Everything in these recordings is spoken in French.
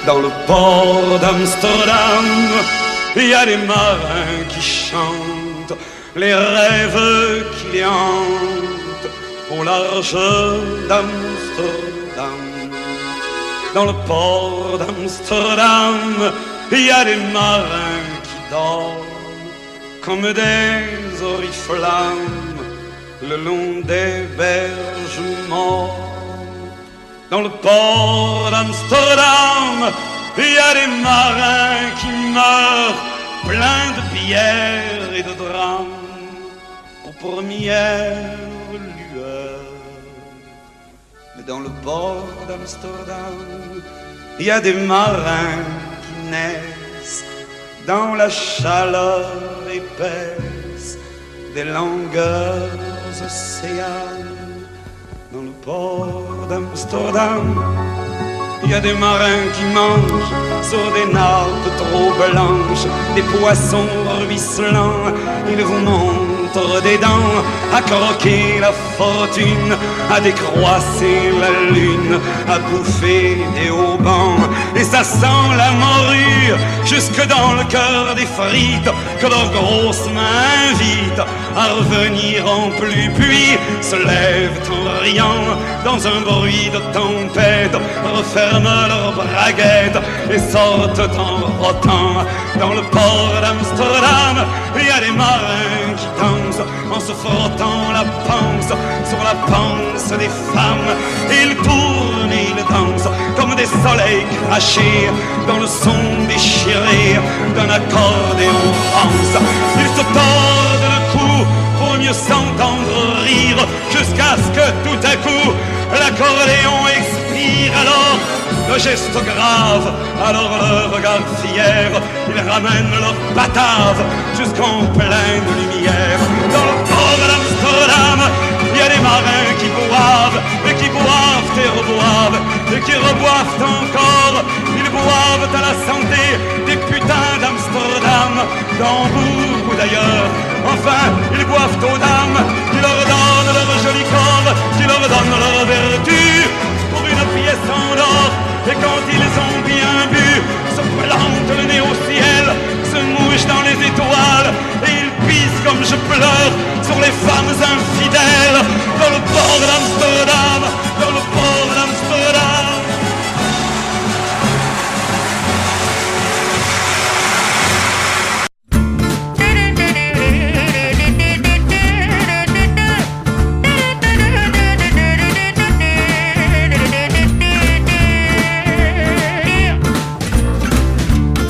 Dans le port d'Amsterdam, il y a des marins qui chantent les rêves qui les hantent au large d'Amsterdam. Dans le port d'Amsterdam, il y a des marins qui dorment comme des oriflammes le long des berges mortes. Dans le port d'Amsterdam, il y a des marins qui meurent pleins de bière et de drames aux premières lueurs. Mais dans le port d'Amsterdam, il y a des marins qui naissent dans la chaleur épaisse des longueurs océanes. Dans le port d'Amsterdam, il y a des marins qui mangent sur des nappes trop blanches des poissons ruisselants. Ils vous montrent des dents à croquer la fortune, à décroisser la lune, à bouffer des haubans. Et ça sent la morue jusque dans le cœur des frites que leurs grosses mains invitent à revenir en pluie. Puis se lèvent en riant dans un bruit de tempête, referment leurs braguettes et sortent en rotant. Dans le port d'Amsterdam, il y a des marins qui dansent en se frottant la panse sur la panse des femmes. Ils tournent et ils dansent comme des soleils crachés dans le son déchiré d'un accordéon rance. Ils se tordent le cou pour mieux s'entendre rire, jusqu'à ce que tout à coup l'accordéon expire. Alors le geste grave, alors le regard fier, ils ramènent leur batave jusqu'en pleine lumière. Dans le port d'Amsterdam, il y a des marins qui boivent et qui boivent et reboivent et qui reboivent encore. Ils boivent à la santé des putains d'Amsterdam, d'Hambourg ou d'ailleurs. Enfin, ils boivent aux dames qui leur donnent leur joli corps, qui leur donnent leur vertu pour une pièce en or. Et quand ils ont bien bu, se plantent le nez au ciel, se mouchent dans les étoiles, et ils pissent comme je pleure sur les femmes infidèles. Dans le port d'Amsterdam, dans le port d'Amsterdam.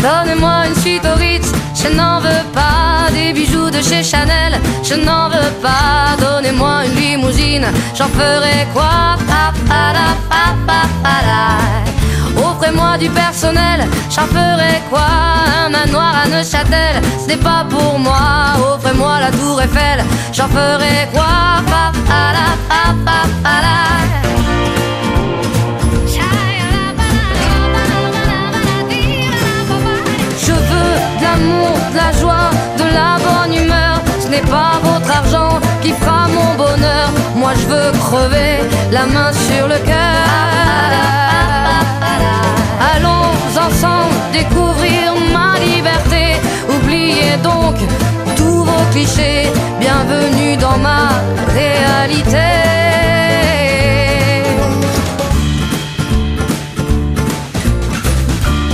Donnez-moi une suite au Ritz, je n'en veux pas. Des bijoux de chez Chanel, je n'en veux pas. Donnez-moi une limousine, j'en ferai quoi? Offrez-moi du personnel, j'en ferai quoi? Un manoir à Neuchâtel, ce n'est pas pour moi. Offrez-moi la tour Eiffel, j'en ferai quoi? De la joie, de la bonne humeur, ce n'est pas votre argent qui fera mon bonheur. Moi je veux crever la main sur le cœur. Allons ensemble découvrir ma liberté. Oubliez donc tous vos clichés. Bienvenue dans ma réalité.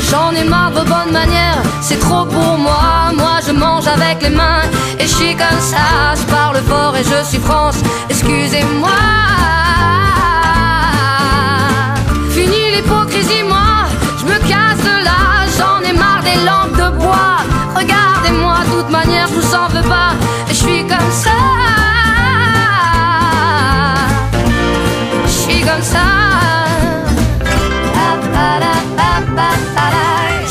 J'en ai marre de vos bonnes manières, c'est trop pour moi. Moi je mange avec les mains et je suis comme ça. Je parle fort et je suis France, excusez-moi. Fini l'hypocrisie, moi je me casse de là. J'en ai marre des lampes de bois. Regardez-moi, de toute manière je vous en veux pas. Et je suis comme ça. Je suis comme ça.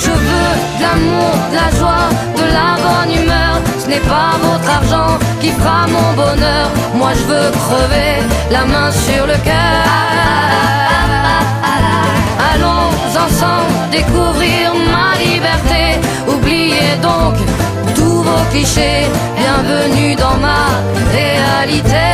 Je veux de l'amour, de la joie, de la bonne humeur. Ce n'est pas votre argent qui fera mon bonheur. Moi je veux crever la main sur le cœur. Allons ensemble découvrir ma liberté. Oubliez donc tous vos clichés. Bienvenue dans ma réalité.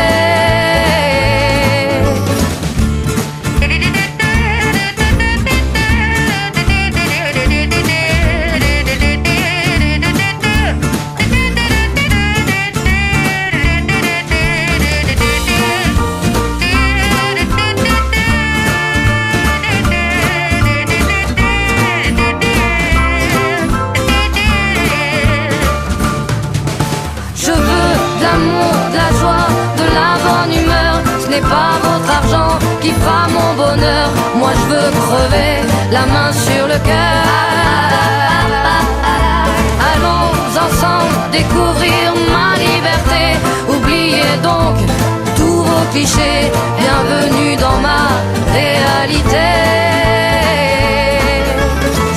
n'est pas votre argent qui fera mon bonheur. Moi je veux crever la main sur le cœur. Allons ensemble découvrir ma liberté. Oubliez donc tous vos clichés. Bienvenue dans ma réalité.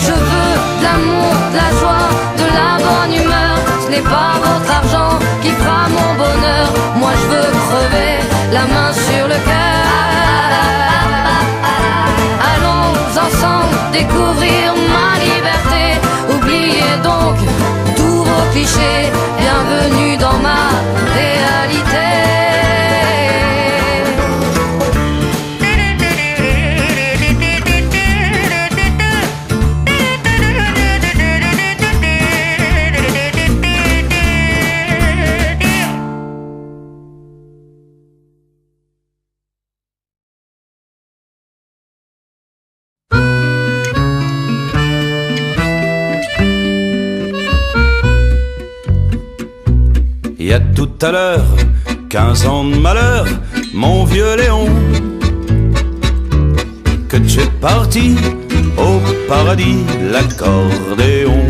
Je veux de l'amour, de la joie, de la bonne humeur. Ce n'est pas votre argent qui fera mon bonheur. Moi je veux crever la main sur le cœur. Allons ensemble découvrir ma liberté. Oubliez donc tous vos clichés. Bienvenue dans ma réalité. Il y a tout à l'heure 15 ans de malheur, mon vieux Léon, que tu es parti au paradis de l'accordéon.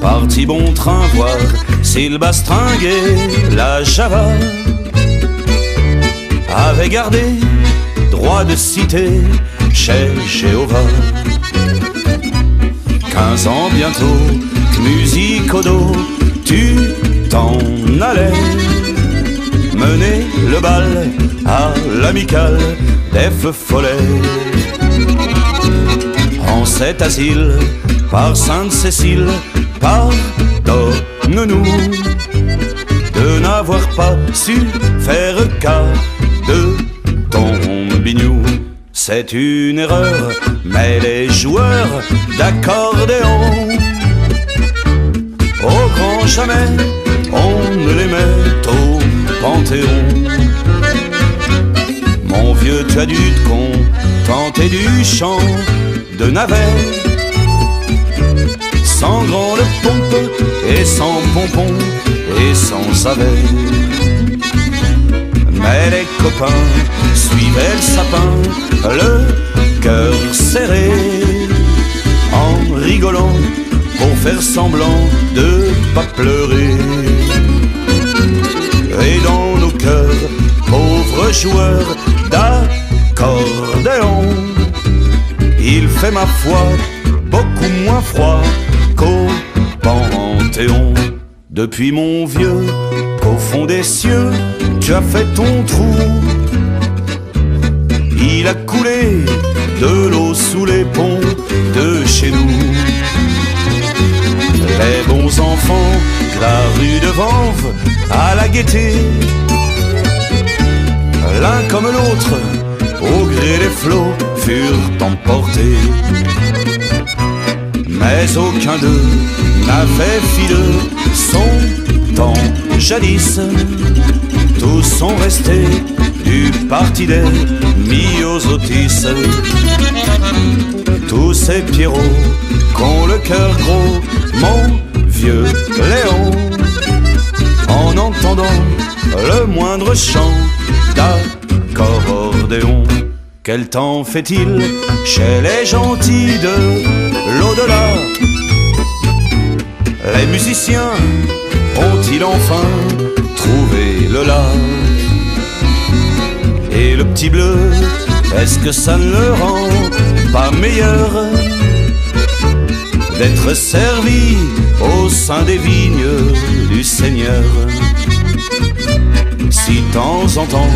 Parti bon train voir Sylvastringue et la Java, avait gardé droit de cité chez Jéhovah. 15 ans bientôt, musique au dos, tu t'en allais mener le bal à l'amicale des feux follets. En cet asile, par Sainte-Cécile, pardonne-nous de n'avoir pas su faire cas de ton bignou. C'est une erreur, mais les joueurs d'accordéon, au grand jamais, on ne les met au Panthéon. Mon vieux, tu as dû te contenter du chant de Navet, sans grande pompe et sans pompon et sans savet. Mais les copains suivaient le sapin, le cœur serré, en rigolant pour faire semblant de pas pleurer. Et dans nos cœurs, pauvres joueurs d'accordéon, il fait ma foi beaucoup moins froid qu'au Panthéon. Depuis mon vieux, qu'au fond des cieux, tu as fait ton trou. Il a coulé de l'eau sous les ponts de chez nous. Les bons enfants de la rue de Vanves à la gaieté, l'un comme l'autre, au gré des flots, furent emportés. Mais aucun d'eux n'avait fi de son temps jadis. Tous sont restés du parti des myosotis. Tous ces pierrots qu'ont le cœur gros, mon vieux Léon, en entendant le moindre chant d'accordéon. Quel temps fait-il chez les gentils de l'au-delà? Les musiciens ont-ils enfin trouvé le la? Et le petit bleu, est-ce que ça ne le rend pas meilleur d'être servi au sein des vignes du Seigneur? Si de temps en temps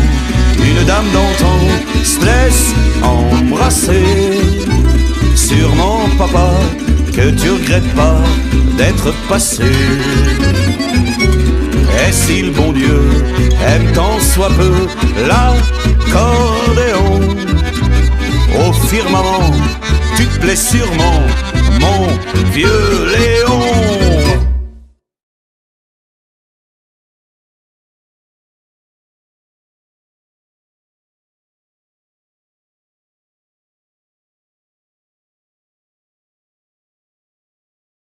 une dame d'antan se laisse embrasser, sûrement papa que tu regrettes pas d'être passé. Et si le bon Dieu aime tant soit peu l'accordéon, au firmament tu te plais sûrement, mon vieux